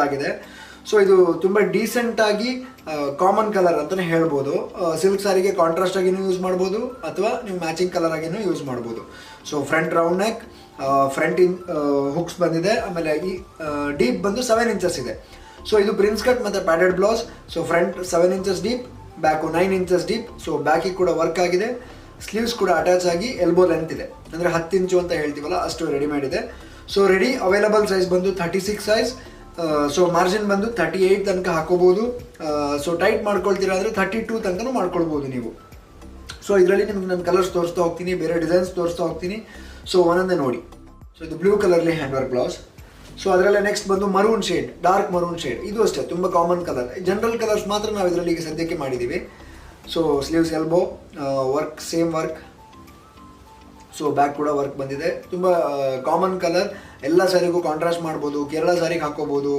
ಆಗಿದೆ. ಸೊ ಇದು ತುಂಬ ಡೀಸೆಂಟಾಗಿ ಕಾಮನ್ ಕಲರ್ ಅಂತಲೇ ಹೇಳ್ಬೋದು. ಸಿಲ್ಕ್ ಸಾರಿಗೆ ಕಾಂಟ್ರಾಸ್ಟ್ ಆಗಿನೂ ಯೂಸ್ ಮಾಡ್ಬೋದು ಅಥವಾ ನೀವು ಮ್ಯಾಚಿಂಗ್ ಕಲರ್ ಆಗಿನೂ ಯೂಸ್ ಮಾಡ್ಬೋದು. So front round neck, front hooks ಬಂದಿದೆ. ಆಮೇಲೆ ಈ ಡೀಪ್ ಬಂದು 7 ಇಂಚಸ್ ಇದೆ. ಸೊ ಇದು ಪ್ರಿನ್ಸ್ ಕಟ್ ಮತ್ತು padded blouse. So front 7 inches deep, back 9 inches deep. So ಬ್ಯಾಕಿಗೆ ಕೂಡ ವರ್ಕ್ ಆಗಿದೆ. ಸ್ಲೀವ್ಸ್ ಕೂಡ ಅಟ್ಯಾಚ್ ಆಗಿ ಎಲ್ಬೋ ಲೆಂತ್ ಇದೆ, ಅಂದರೆ 10 ಇಂಚು ಅಂತ ಹೇಳ್ತೀವಲ್ಲ ಅಷ್ಟು ರೆಡಿಮೇಡ್ ಇದೆ. ಸೊ ರೆಡಿ ಅವೈಲಬಲ್ ಸೈಜ್ ಬಂದು 36 ಸೈಜ್. ಸೊ ಮಾರ್ಜಿನ್ ಬಂದು 38 ತನಕ ಹಾಕೋಬಹುದು. ಸೊ ಟೈಟ್ ಮಾಡ್ಕೊಳ್ತೀರಾ ಅಂದರೆ 32 ತನಕ ಮಾಡ್ಕೊಳ್ಬೋದು ನೀವು. ಸೊ ಇದರಲ್ಲಿ ನಿಮ್ಗೆ ನಾನು ಕಲರ್ಸ್ ತೋರಿಸ್ತಾ ಹೋಗ್ತೀನಿ, ಬೇರೆ ಡಿಸೈನ್ಸ್ ತೋರಿಸ್ತಾ ಹೋಗ್ತೀನಿ. ಸೊ ಒಂದೊಂದೇ ನೋಡಿ. ಸೊ ಇದು ಬ್ಲೂ ಕಲರ್ಲಿ ಹ್ಯಾಂಡ್ ವರ್ಕ್ ಬ್ಲೌಸ್. ಸೊ ಅದರಲ್ಲೇ ನೆಕ್ಸ್ಟ್ ಬಂದು maroon shade, dark maroon shade. ಇದು ಅಷ್ಟೇ ತುಂಬ ಕಾಮನ್ ಕಲರ್, ಜನರಲ್ ಕಲರ್ಸ್ ಮಾತ್ರ ನಾವು ಇದರಲ್ಲಿ ಈಗ ಸದ್ಯಕ್ಕೆ ಮಾಡಿದ್ದೀವಿ. So sleeves elbow work, same work. So back ಕೂಡ ವರ್ಕ್ ಬಂದಿದೆ. ತುಂಬ ಕಾಮನ್ ಕಲರ್, ಎಲ್ಲ ಸ್ಯಾರಿಗೂ ಕಾಂಟ್ರಾಸ್ಟ್ ಮಾಡ್ಬೋದು, ಕೇರಳ ಸ್ಯಾರಿಗೆ ಹಾಕೋಬೋದು.